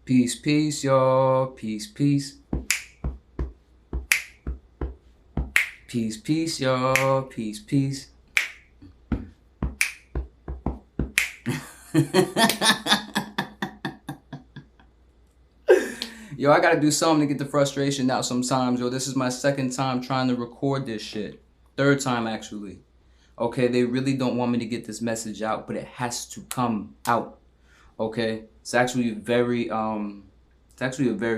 Peace, peace, y'all. Peace, peace. Peace, peace, y'all. Peace, peace. Yo, I gotta do something to get the frustration out sometimes. Yo, this is my second time trying to record this shit. Third time, actually. Okay, they really don't want me to get this message out, but it has to come out. Okay? It's actually a very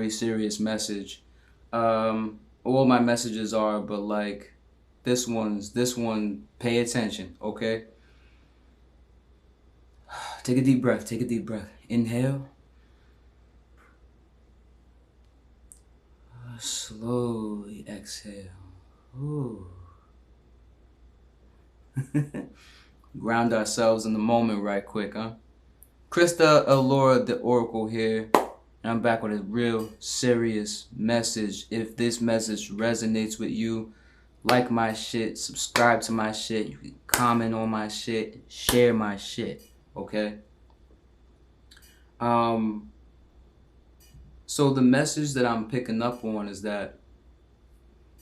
serious message. All my messages are, but like this one, pay attention, okay? Take a deep breath, take a deep breath. Inhale. Slowly exhale. Ooh. Ground ourselves in the moment right quick, huh? Krista Alora the Oracle here. And I'm back with a real serious message. If this message resonates with you, like my shit, subscribe to my shit, you can comment on my shit, share my shit, okay? So the message that I'm picking up on is that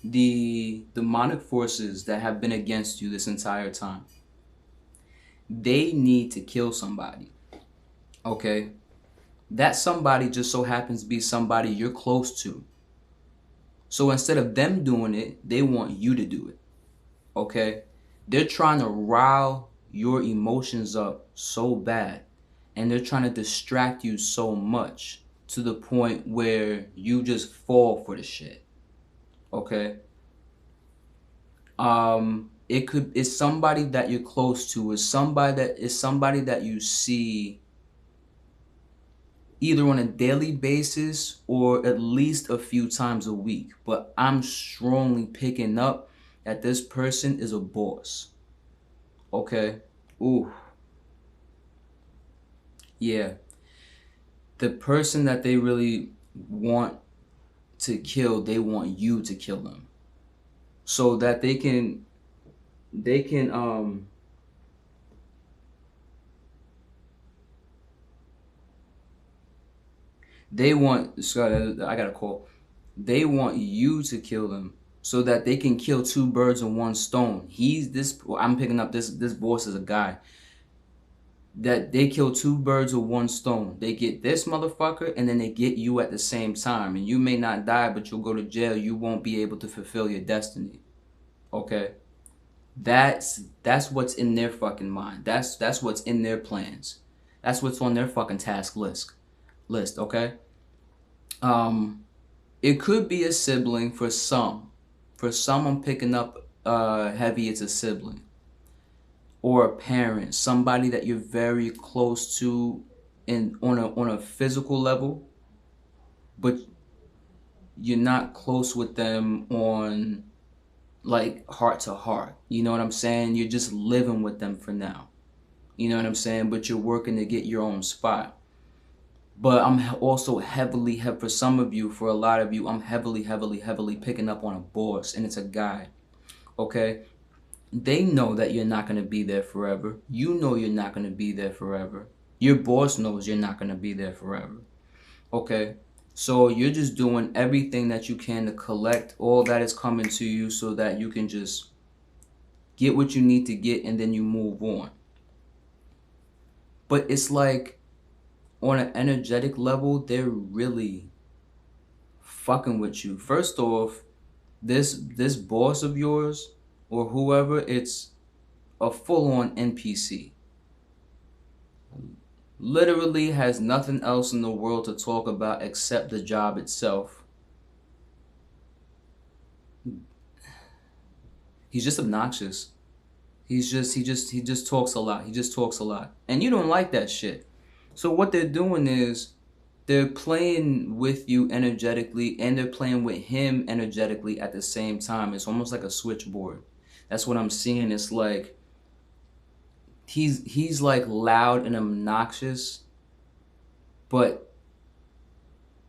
the demonic forces that have been against you this entire time, they need to kill somebody, okay? That somebody just so happens to be somebody you're close to. So instead of them doing it, they want you to do it, okay? They're trying to rile your emotions up so bad, and they're trying to distract you so much to the point where you just fall for the shit, okay? It's somebody that you're close to, it's somebody that you see either on a daily basis or at least a few times a week. But I'm strongly picking up that this person is a boss. Okay? Ooh. Yeah. The person that they really want to kill, they want you to kill them. So that they can they want, Scott, I got a call. They want you to kill them so that they can kill two birds with one stone. I'm picking up this boss is a guy that they kill two birds with one stone. They get this motherfucker and then they get you at the same time. And you may not die, but you'll go to jail. You won't be able to fulfill your destiny. Okay? That's what's in their fucking mind. That's what's in their plans. That's what's on their fucking task list, okay? It could be a sibling for some. For some, I'm picking up heavy, it's a sibling. Or a parent, somebody that you're very close to on a physical level, but you're not close with them on like heart to heart. You know what I'm saying? You're just living with them for now. You know what I'm saying? But you're working to get your own spot. But I'm also for some of you, for a lot of you, I'm heavily picking up on a boss, and it's a guy, okay? They know that you're not going to be there forever. You know you're not going to be there forever. Your boss knows you're not going to be there forever, okay? So you're just doing everything that you can to collect all that is coming to you so that you can just get what you need to get and then you move on. But it's like, on an energetic level, they're really fucking with you. First off, this boss of yours or whoever, it's a full-on NPC. Literally has nothing else in the world to talk about except the job itself. He's just obnoxious. He just talks a lot. He just talks a lot. And you don't like that shit. So what they're doing is they're playing with you energetically and they're playing with him energetically at the same time. It's almost like a switchboard. That's what I'm seeing. It's like he's like loud and obnoxious, but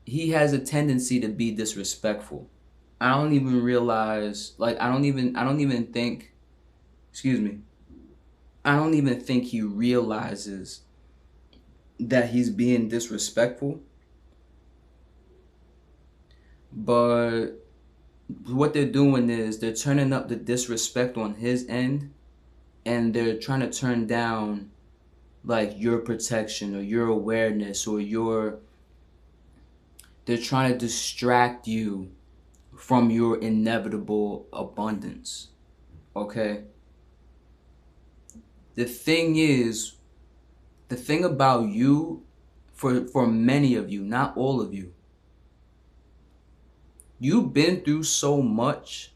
he has a tendency to be disrespectful. I don't even realize, like I don't even think, excuse me, I don't even think he realizes that he's being disrespectful. But what they're doing is they're turning up the disrespect on his end, and they're trying to turn down like your protection or your awareness or your, they're trying to distract you from your inevitable abundance. Okay? The thing is, the thing about you, for many of you, not all of you, you've been through so much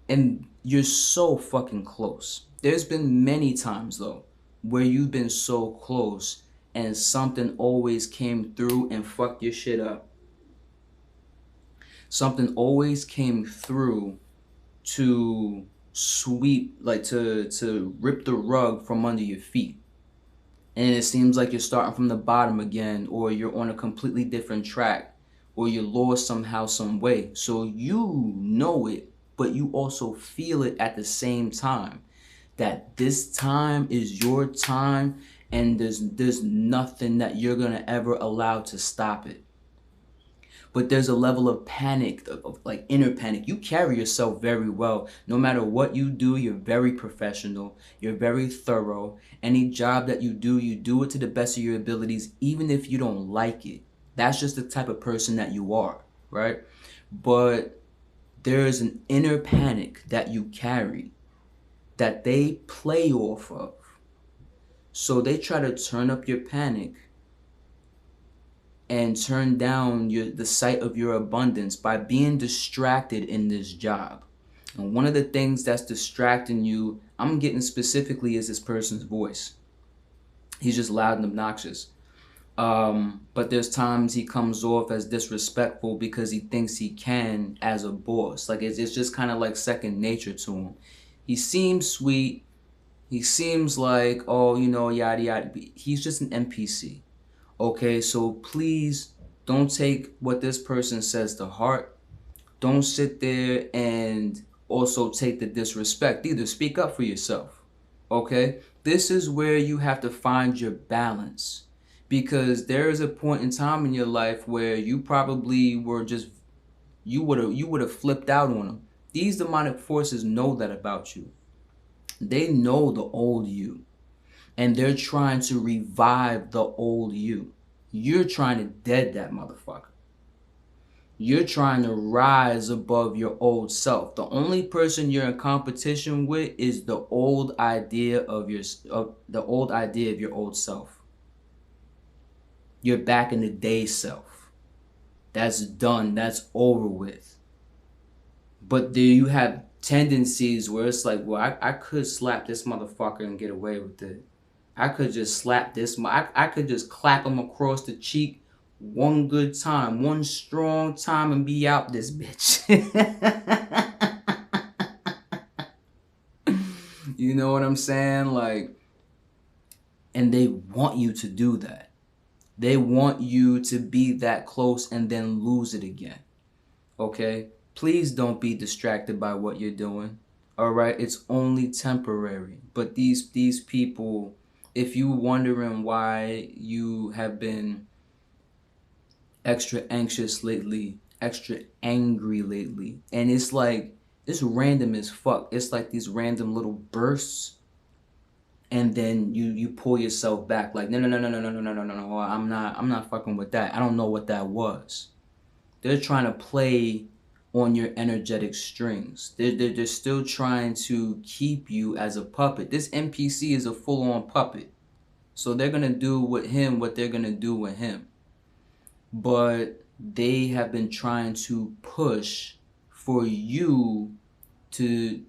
and you're so fucking close. There's been many times though where you've been so close and something always came through and fucked your shit up. Something always came through to sweep, like to rip the rug from under your feet. And it seems like you're starting from the bottom again, or you're on a completely different track, or you're lost somehow, some way. So you know it, but you also feel it at the same time. That this time is your time, and there's nothing that you're gonna ever allow to stop it. But there's a level of panic, of like inner panic. You carry yourself very well. No matter what you do, you're very professional. You're very thorough. Any job that you do it to the best of your abilities, even if you don't like it. That's just the type of person that you are, right? But there is an inner panic that you carry that they play off of. So they try to turn up your panic and turn down the sight of your abundance by being distracted in this job. And one of the things that's distracting you, I'm getting specifically, is this person's voice. He's just loud and obnoxious. But there's times he comes off as disrespectful because he thinks he can as a boss. Like it's just kind of like second nature to him. He seems sweet. He seems like, oh, yada yada. He's just an NPC. Okay, so please don't take what this person says to heart. Don't sit there and also take the disrespect. Either speak up for yourself. Okay? This is where you have to find your balance. Because there is a point in time in your life where you probably were just, you would have flipped out on them. These demonic forces know that about you. They know the old you. And they're trying to revive the old you. You're trying to dead that motherfucker. You're trying to rise above your old self. The only person you're in competition with is the old idea of your old self. Your back in the day self. That's done. That's over with. But there you have tendencies where it's like, well, I could slap this motherfucker and get away with it. I could just slap this. I could just clap him across the cheek one good time, one strong time, and be out this bitch. You know what I'm saying? Like, and they want you to do that. They want you to be that close and then lose it again. Okay? Please don't be distracted by what you're doing. All right? It's only temporary. But these people, if you wondering why you have been extra anxious lately, extra angry lately, and it's like, it's random as fuck. It's like these random little bursts, and then you pull yourself back like, no, I'm not fucking with that. I don't know what that was. They're trying to play on your energetic strings. They're still trying to keep you as a puppet. This NPC is a full-on puppet. So they're going to do with him what they're going to do with him. But they have been trying to push for you to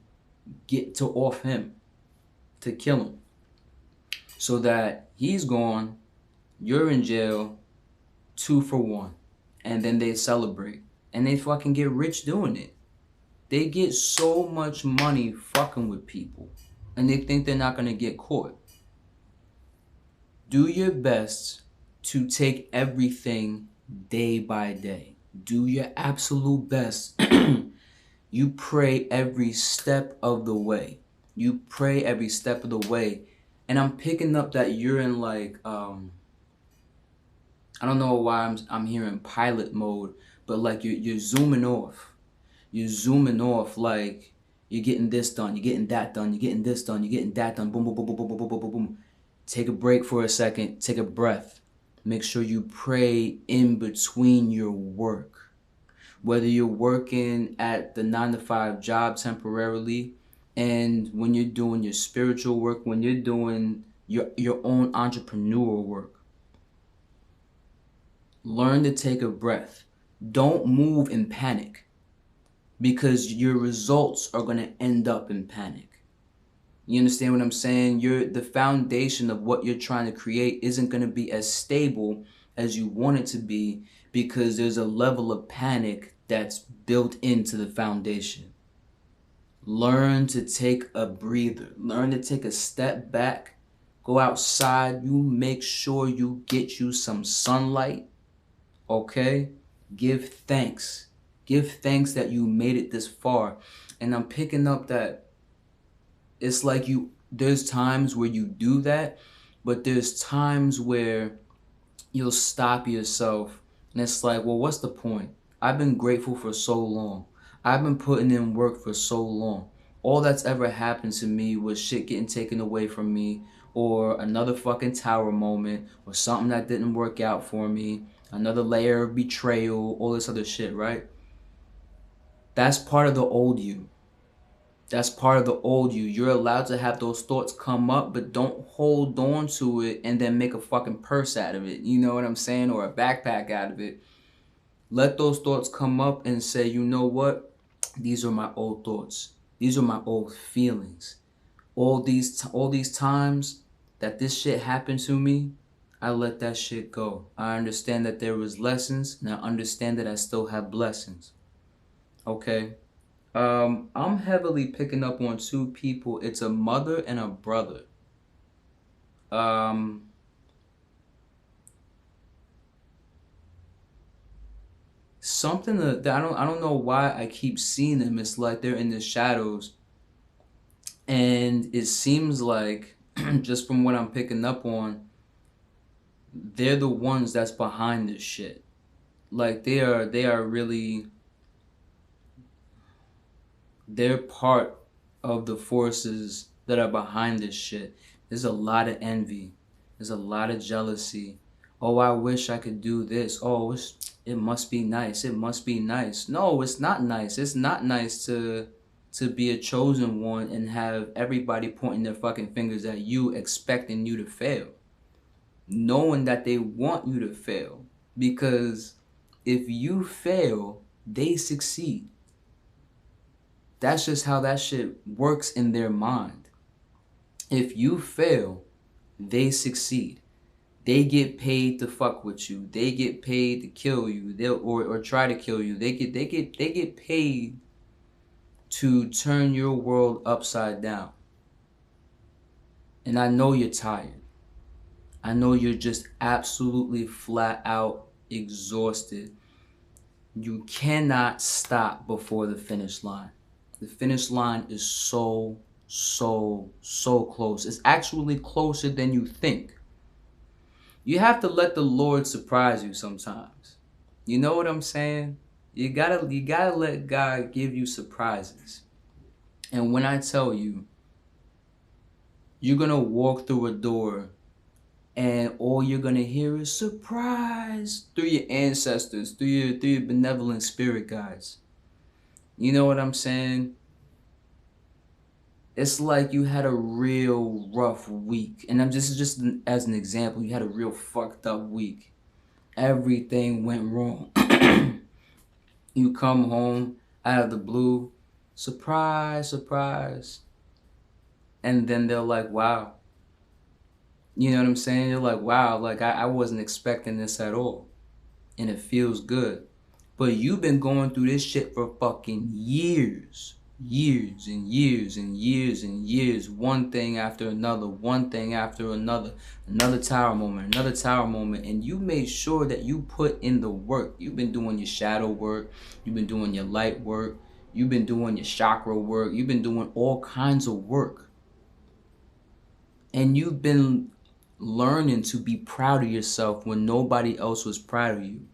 get to off him, to kill him. So that he's gone, you're in jail, 2 for 1. And then they celebrate. And they fucking get rich doing it. They get so much money fucking with people. And they think they're not going to get caught. Do your best to take everything day by day. Do your absolute best. You pray every step of the way. You pray every step of the way. And I'm picking up that you're in like, I don't know why I'm hearing pilot mode, but like you're zooming off. You're zooming off like you're getting this done, you're getting that done, you're getting this done, you're getting that done. Boom, boom, boom, boom, boom, boom, boom, boom, boom, boom. Take a break for a second. Take a breath. Make sure you pray in between your work. Whether you're working at the 9 to 5 job temporarily, and when you're doing your spiritual work, when you're doing your own entrepreneurial work, learn to take a breath. Don't move in panic, because your results are going to end up in panic. You understand what I'm saying? The foundation of what you're trying to create isn't going to be as stable as you want it to be, because there's a level of panic that's built into the foundation. Learn to take a breather. Learn to take a step back. Go outside. You make sure you get you some sunlight. Okay? Give thanks. Give thanks that you made it this far. And I'm picking up that it's like there's times where you do that, but there's times where you'll stop yourself and it's like, well, what's the point? I've been grateful for so long. I've been putting in work for so long. All that's ever happened to me was shit getting taken away from me, or another fucking tower moment, or something that didn't work out for me, another layer of betrayal, all this other shit, right? That's part of the old you. That's part of the old you. You're allowed to have those thoughts come up, but don't hold on to it and then make a fucking purse out of it. You know what I'm saying? Or a backpack out of it. Let those thoughts come up and say, you know what? These are my old thoughts. These are my old feelings. All these times that this shit happened to me, I let that shit go. I understand that there was lessons, and I understand that I still have blessings. Okay? I'm heavily picking up on 2 people. It's a mother and a brother. Something that I don't know why I keep seeing them. It's like they're in the shadows, and it seems like just from what I'm picking up on, they're the ones that's behind this shit. Like they are really, they're part of the forces that are behind this shit. There's a lot of envy. There's a lot of jealousy. Oh, I wish I could do this. Oh, it must be nice. It must be nice. No, it's not nice. It's not nice to be a chosen one and have everybody pointing their fucking fingers at you, expecting you to fail, knowing that they want you to fail. Because if you fail, they succeed. That's just how that shit works in their mind. If you fail, they succeed. They get paid to fuck with you. They get paid to kill you. Or try to kill you. They get paid to turn your world upside down. And I know you're tired. I know you're just absolutely flat out exhausted. You cannot stop before the finish line. The finish line is so close. It's actually closer than you think. You have to let the Lord surprise you sometimes. You know what I'm saying? You gotta let God give you surprises. And when I tell you, you're gonna walk through a door and all you're gonna hear is surprise through your ancestors, through your benevolent spirit guides. You know what I'm saying? It's like you had a real rough week. And this is just as an example. You had a real fucked up week. Everything went wrong. You come home out of the blue. Surprise, surprise. And then they're like, wow. You know what I'm saying? You're like, wow, like I wasn't expecting this at all. And it feels good. But you've been going through this shit for fucking years. Years and years and years and years. One thing after another. One thing after another. Another tower moment. Another tower moment. And you made sure that you put in the work. You've been doing your shadow work. You've been doing your light work. You've been doing your chakra work. You've been doing all kinds of work. And you've been learning to be proud of yourself when nobody else was proud of you.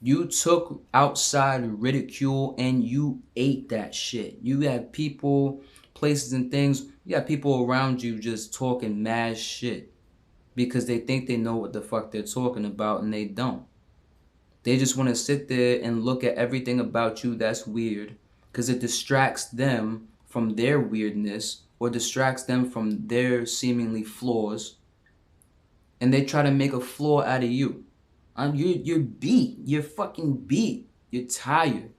You took outside ridicule and you ate that shit. You had people, places, and things. You got people around you just talking mad shit because they think they know what the fuck they're talking about and they don't. They just want to sit there and look at everything about you that's weird because it distracts them from their weirdness or distracts them from their seemingly flaws, and they try to make a flaw out of you. You're beat. You're fucking beat. You're tired.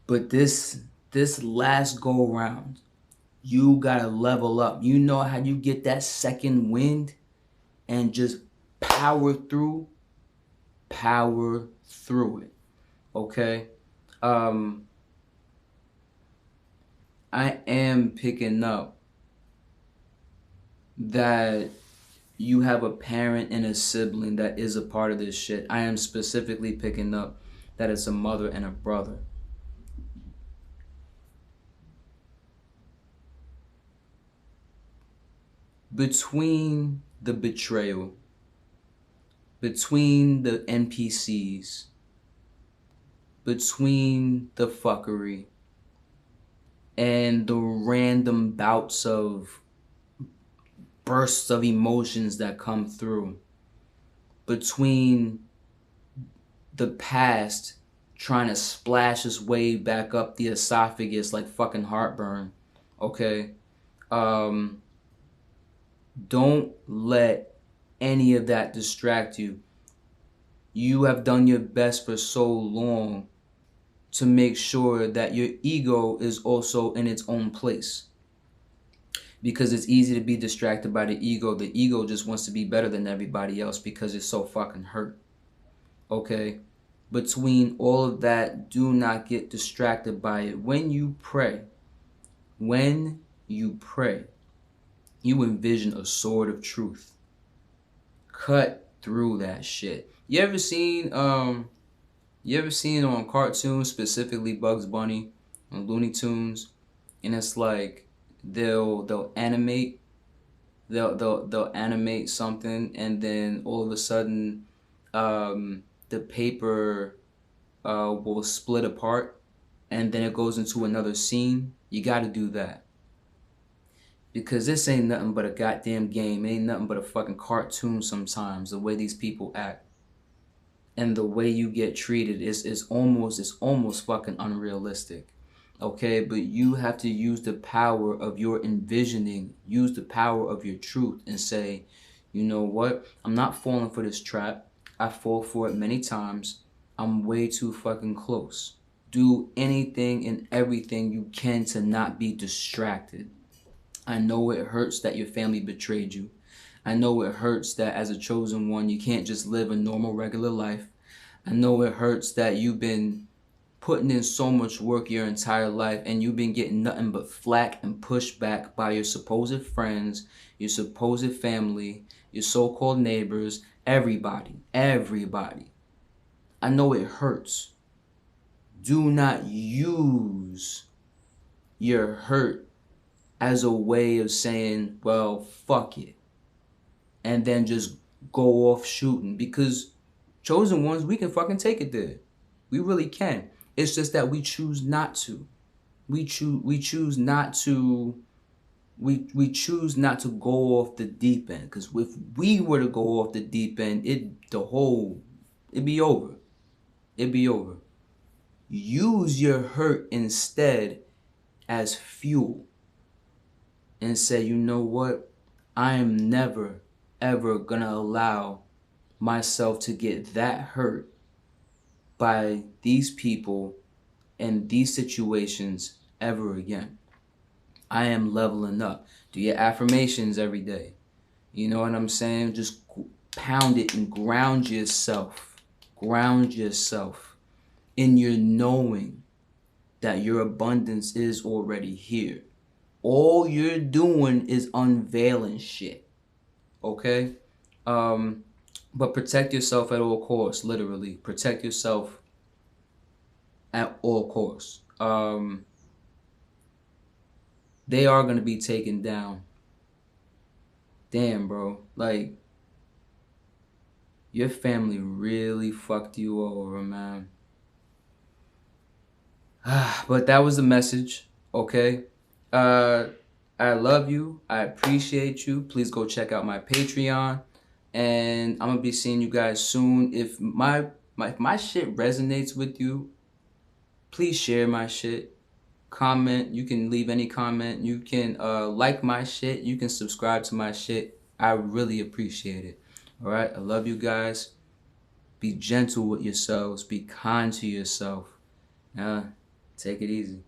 But this last go round, you gotta level up. You know how you get that second wind and just power through, power through it. Okay? Um, I am picking up that you have a parent and a sibling that is a part of this shit. I am specifically picking up that it's a mother and a brother. Between the betrayal, between the NPCs, between the fuckery, and the random bouts of bursts of emotions that come through, between the past trying to splash its way back up the esophagus like fucking heartburn, okay? Um, don't let any of that distract you. You have done your best for so long to make sure that your ego is also in its own place. Because it's easy to be distracted by the ego. The ego just wants to be better than everybody else because it's so fucking hurt. Okay? Between all of that, do not get distracted by it. When you pray, you envision a sword of truth. Cut through that shit. You ever seen on cartoons, specifically Bugs Bunny and Looney Tunes, and it's like they'll animate they'll animate something, and then all of a sudden the paper will split apart, and then it goes into another scene. You got to do that. Because this ain't nothing but a goddamn game. It ain't nothing but a fucking cartoon sometimes, the way these people act. And the way you get treated is almost fucking unrealistic. Okay, but you have to use the power of your envisioning, use the power of your truth, and say, you know what? I'm not falling for this trap. I fall for it many times. I'm way too fucking close. Do anything and everything you can to not be distracted. I know it hurts that your family betrayed you. I know it hurts that as a chosen one, you can't just live a normal, regular life. I know it hurts that you've been putting in so much work your entire life and you've been getting nothing but flack and pushback by your supposed friends, your supposed family, your so-called neighbors, everybody. I know it hurts. Do not use your hurt as a way of saying, well, fuck it, and then just go off shooting. Because chosen ones, we can fucking take it there. We really can. It's just that we choose not to. We choose not to. We choose not to go off the deep end. Because if we were to go off the deep end, it'd be over. It'd be over. Use your hurt instead as fuel. And say, you know what? I am never, ever gonna allow myself to get that hurt by these people and these situations ever again. I am leveling up. Do your affirmations every day. You know what I'm saying? Just pound it and ground yourself. Ground yourself in your knowing that your abundance is already here. All you're doing is unveiling shit. Okay? But protect yourself at all costs, literally. Protect yourself at all costs. They are going to be taken down. Damn, bro. Like, Your family really fucked you over, man. But that was the message, okay? Uh, I love you. I appreciate you. Please go check out my Patreon, and I'm gonna be seeing you guys soon. If my shit resonates with you, please share my shit. Comment. You can leave any comment. You can like my shit. You can subscribe to my shit. I really appreciate it. All right. I love you guys. Be gentle with yourselves. Be kind to yourself. Take it easy.